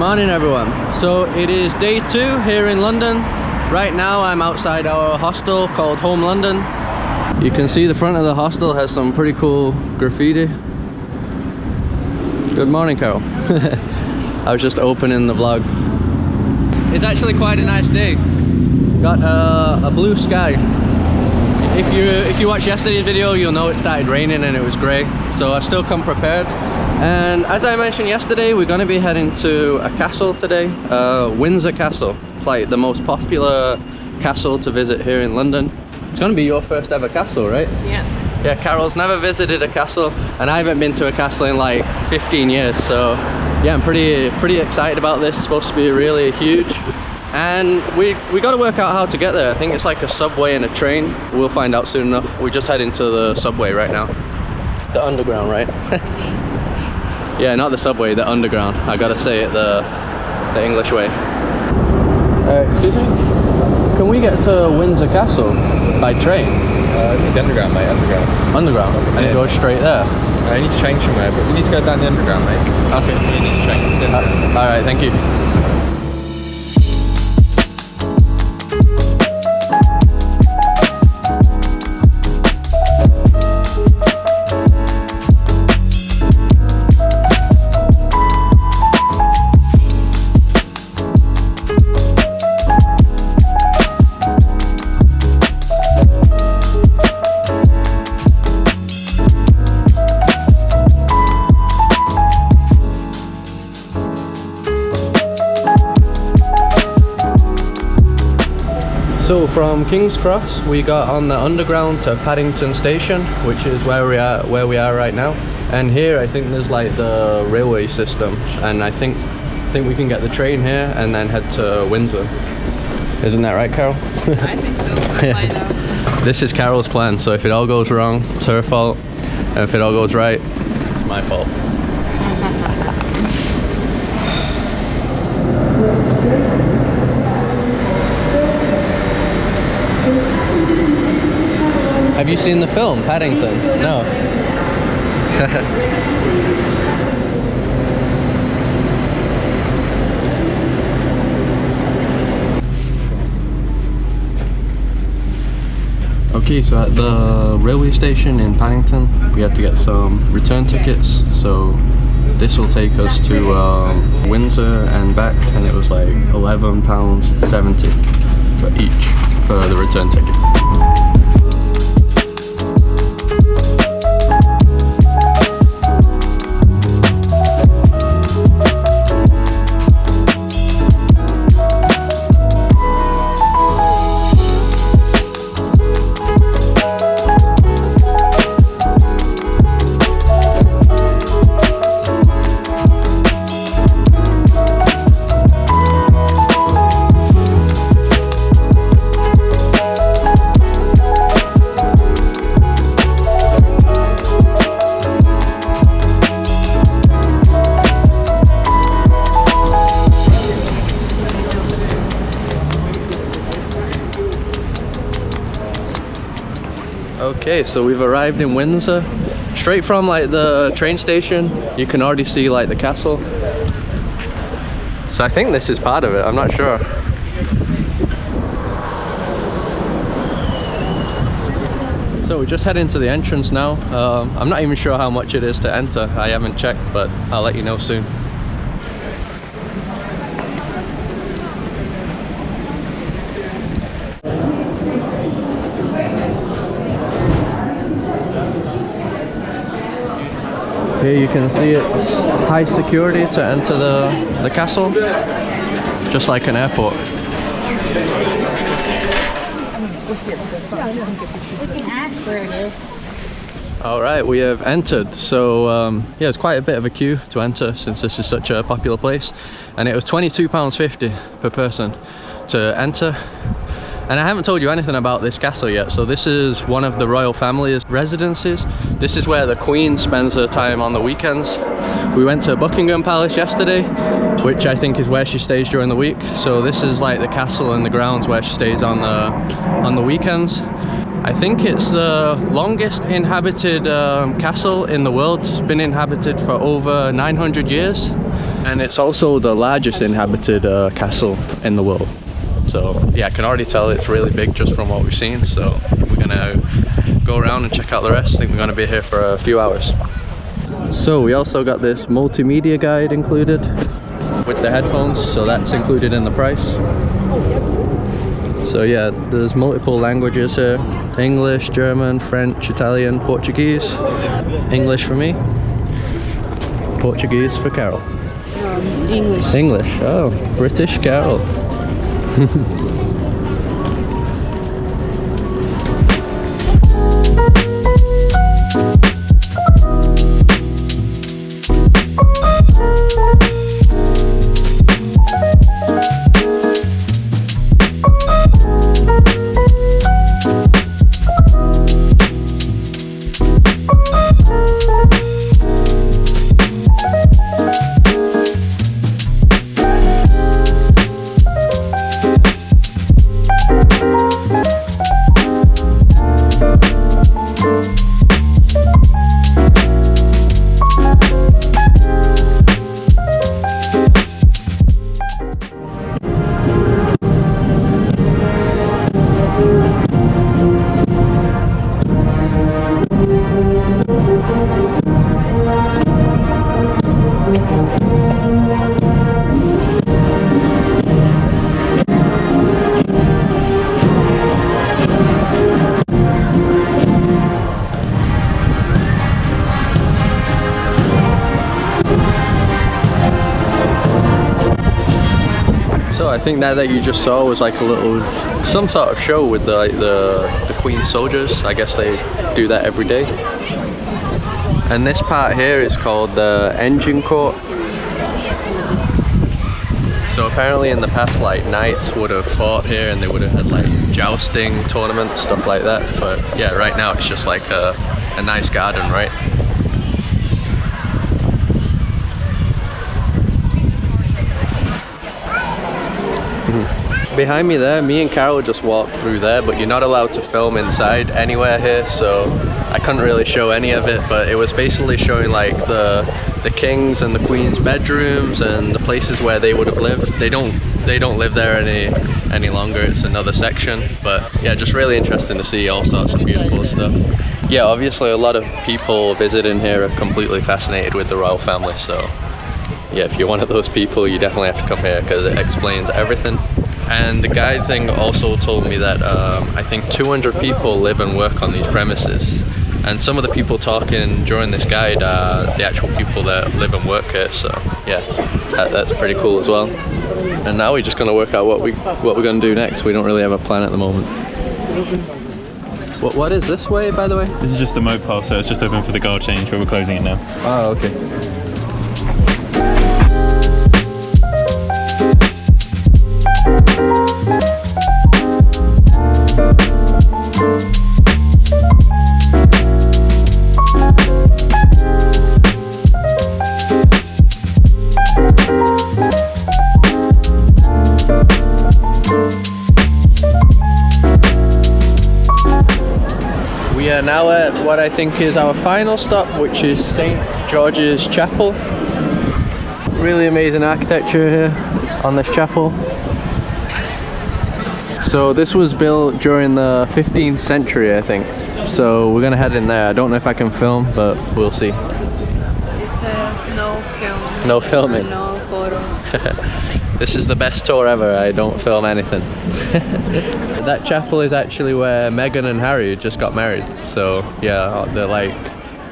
morning everyone. So it is day 2 here in London. Right now I'm outside our hostel called Home London. You can see the front of the hostel has some pretty cool graffiti. Good morning, Carol. I was just opening the vlog. It's actually quite a nice day. Got a blue sky. If you watched yesterday's video, you'll know it started raining and it was grey. So I've still come prepared. And as I mentioned yesterday, we're going to be heading to a castle today, Windsor Castle. It's like the most popular castle to visit here in London. It's going to be your first ever castle, right? Yeah. Yeah, Carol's never visited a castle, and I haven't been to a castle in like 15 years. So yeah, I'm pretty excited about this. It's supposed to be really huge. And we got to work out how to get there. I think it's like a subway and a train. We'll find out soon enough. We're just heading to the subway right now. The underground, right? Yeah, not the subway, the underground. I gotta say it the English way. Excuse me? Can we get to Windsor Castle by train? The underground, mate, underground. Underground? And it goes straight there? I need to change somewhere, but we need to go down the underground, mate. Okay. We need to change. Alright, thank you. So from King's Cross we got on the underground to Paddington station, which is where we are right now. And here I think there's like the railway system, and I think we can get the train here and then head to Windsor. Isn't that right, Carol? I think so. Yeah. This is Carol's plan, so if it all goes wrong, it's her fault, and if it all goes right, it's my fault. Have you seen the film, Paddington? No. Okay, so at the railway station in Paddington, we had to get some return tickets. So this will take us to Windsor and back, and it was like £11.70 for each for the return ticket. Okay, so we've arrived in Windsor. Straight from like the train station, you can already see like the castle. So I think this is part of it, I'm not sure. So we're just heading to the entrance now. I'm not even sure how much it is to enter. I haven't checked, but I'll let you know soon. Here you can see it's high security to enter the castle, just like an airport. Alright, we have entered. So yeah, it's quite a bit of a queue to enter since this is such a popular place. And it was £22.50 per person to enter. And I haven't told you anything about this castle yet. So this is one of the royal family's residences. This is where the Queen spends her time on the weekends. We went to Buckingham Palace yesterday, which I think is where she stays during the week. So this is like the castle and the grounds where she stays on the weekends. I think it's the longest inhabited castle in the world. It's been inhabited for over 900 years. And it's also the largest inhabited castle in the world. So yeah, I can already tell it's really big just from what we've seen. So we're gonna go around and check out the rest. I think we're gonna be here for a few hours. So we also got this multimedia guide included with the headphones, so that's included in the price. So yeah, there's multiple languages here: English, German, French, Italian, Portuguese. English for me, Portuguese for Carol. English. English, oh, British Carol. So I think that you just saw was like a little, some sort of show with the Queen's soldiers. I guess they do that every day. And this part here is called the engine court. So apparently in the past, like, knights would have fought here and they would have had like jousting tournaments, stuff like that. But yeah, right now it's just like a nice garden, right? Behind me there, me and Carol just walked through there, but you're not allowed to film inside anywhere here, so I couldn't really show any of it. But it was basically showing like the king's and the queen's bedrooms and the places where they would have lived. They don't live there any longer. It's another section, but yeah, just really interesting to see all sorts of beautiful stuff. Yeah, obviously a lot of people visiting here are completely fascinated with the royal family, so yeah, if you're one of those people, you definitely have to come here because it explains everything. And the guide thing also told me that I think 200 people live and work on these premises. And some of the people talking during this guide are the actual people that live and work here. So yeah, that's pretty cool as well. And now we're just going to work out what we're going to do next. We don't really have a plan at the moment. What is this way, by the way? This is just the moat path, so it's just open for the guard change, but we're closing it now. Oh, okay. We are now at what I think is our final stop, which is St. George's Chapel. Really amazing architecture here on this chapel. So this was built during the 15th century, I think. So we're gonna head in there. I don't know if I can film, but we'll see. It says no film. No filming. No photos. This is the best tour ever. I don't film anything. That chapel is actually where Meghan and Harry just got married. So yeah, the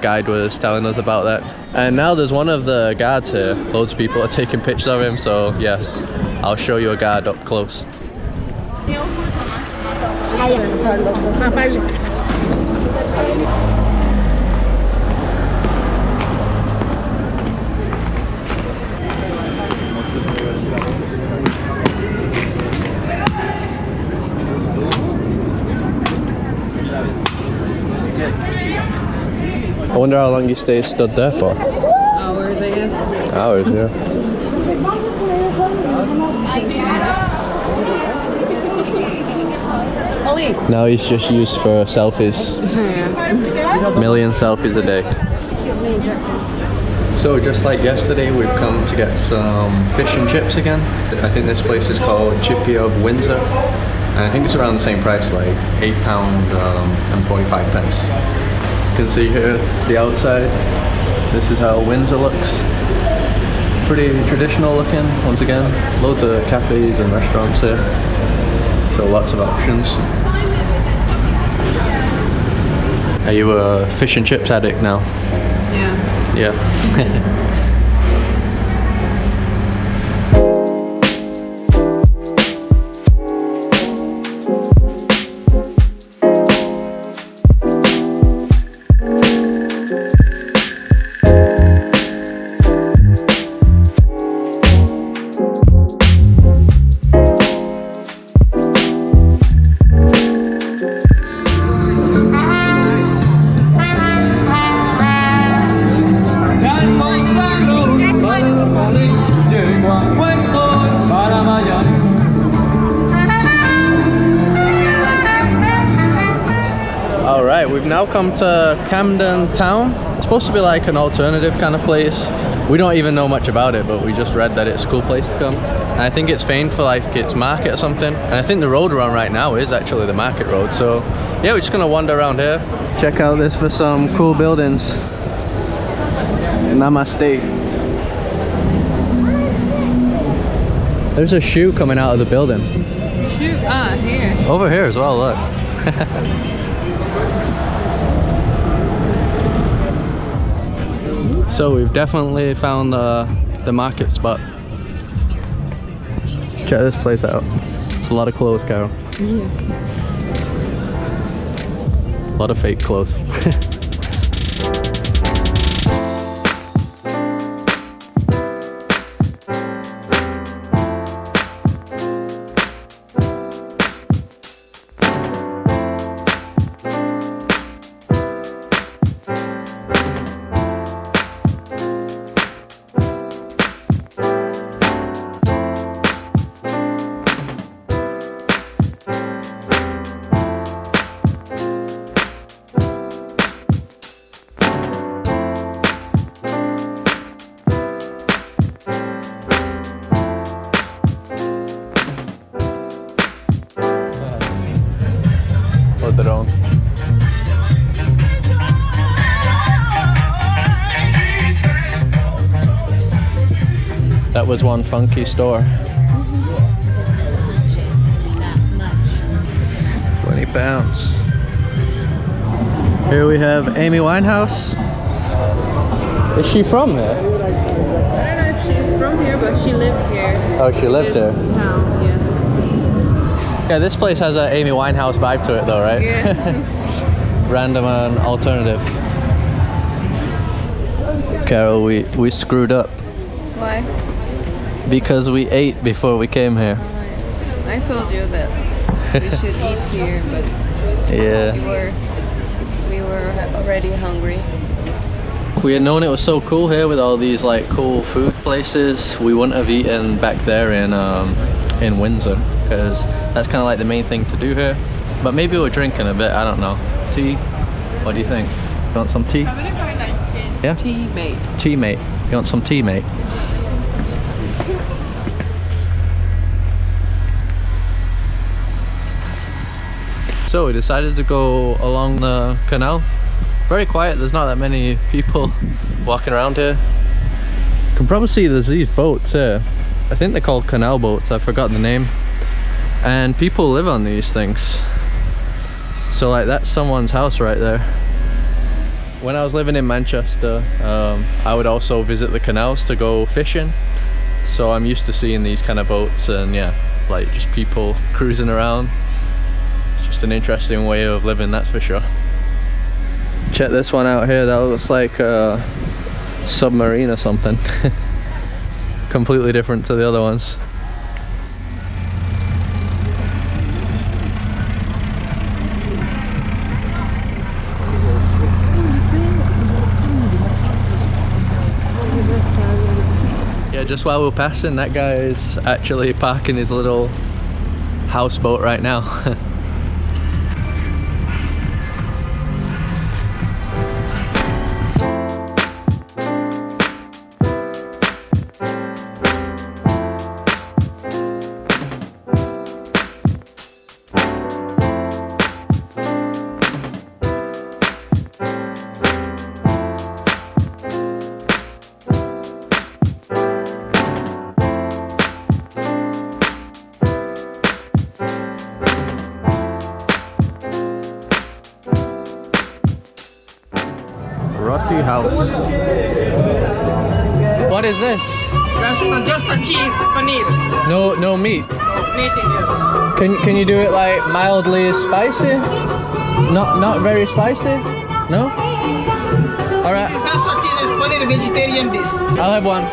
guide was telling us about that. And now there's one of the guards here. Loads of people are taking pictures of him. So yeah, I'll show you a guard up close. I wonder how long you stood there for. Hours, I guess. Hours, yeah. Now he's just used for selfies. Million selfies a day. So So just like yesterday, we've come to get some fish and chips again. I think this place is called Chippy of Windsor. And I think it's around the same price, like £8 and 45 pence. You can see here the outside. This is how Windsor looks. Pretty traditional looking, once again. Loads of cafes and restaurants here. So lots of options. Are you a fish and chips addict now? Yeah. Yeah. Alright, we've now come to Camden town. It's supposed to be like an alternative kind of place. We don't even know much about it, but we just read that it's a cool place to come. And I think it's famed for like its market or something. And I think the road we're on right now is actually the market road. So yeah, we're just gonna wander around here. Check out this for some cool buildings. Namaste. There's a shoe coming out of the building. Shoot, here. Over here as well, look. So we've definitely found the market spot. Check this place out. It's a lot of clothes, Carol. Yeah. A lot of fake clothes. Padron. That was one funky store. 20 pounds. Here we have Amy Winehouse. Is she from here? I don't know if she's from here, but she lived here. Oh, she lived here. Town, yeah. Yeah, this place has an Amy Winehouse vibe to it though, right? Yeah. Random and alternative. Carol, we screwed up. Why? Because we ate before we came here. I told you that we should eat here, but Yeah. we were already hungry. If we had known it was so cool here with all these like cool food places, we wouldn't have eaten back there in Windsor, because that's kind of like the main thing to do here. But maybe we're drinking a bit, I don't know. Tea? What do you think? You want some tea? Yeah? Tea, mate. Tea, mate. You want some tea, mate? So we decided to go along the canal. Very quiet, there's not that many people walking around here. You can probably see there's these boats here. I think they're called canal boats, I forgot the name. And people live on these things. So like that's someone's house right there. When I was living in Manchester, I would also visit the canals to go fishing. So I'm used to seeing these kind of boats and yeah, like just people cruising around. It's just an interesting way of living, that's for sure. Check this one out here, that looks like a submarine or something. Completely different to the other ones. Yeah, just while we're passing, that guy is actually parking his little houseboat right now. Roti house. What is this? That's just a cheese, paneer. No meat. Meat in here. Can you do it like mildly spicy? Not very spicy? No? Alright. This just a cheese is paneer vegetarian dish. I'll have one.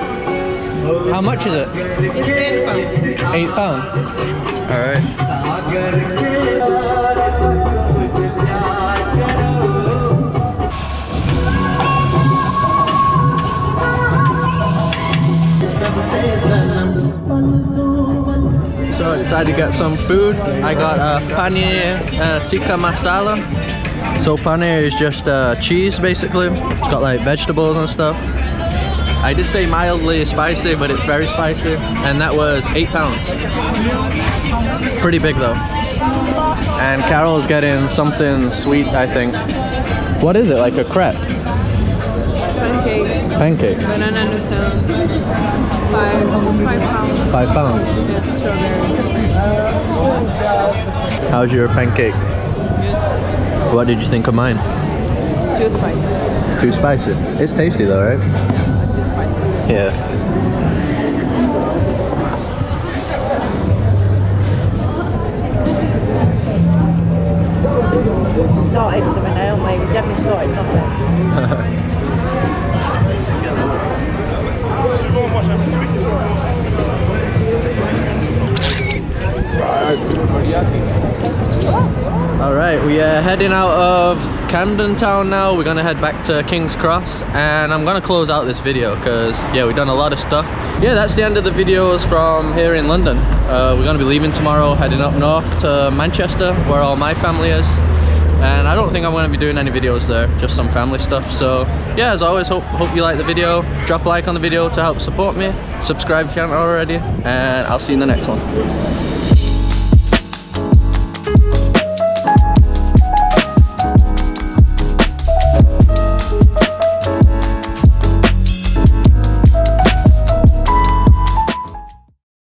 How much is it? It's 10 pounds. £8. Alright. So I decided to get some food. I got a paneer tikka masala. So paneer is just cheese basically. It's got like vegetables and stuff. I did say mildly spicy, but it's very spicy. And that was £8. Pretty big though. And Carol's getting something sweet, I think. What is it, like a crepe? Pancake. Pancake. Banana Nutella. £5. £5. Strawberry. How's your pancake? Good. What did you think of mine? Too spicy. Too spicy. It's tasty though, right? Too spicy. Yeah. Started something now, mate. We definitely started something. Alright, we are heading out of Camden town now. We're gonna head back to King's Cross, and I'm gonna close out this video because yeah, we've done a lot of stuff. Yeah, that's the end of the videos from here in London. We're gonna be leaving tomorrow, heading up north to Manchester, where all my family is. And I don't think I'm going to be doing any videos there, just some family stuff. So yeah, as always, hope you like the video. Drop a like on the video to help support me. Subscribe if you haven't already, and I'll see you in the next one.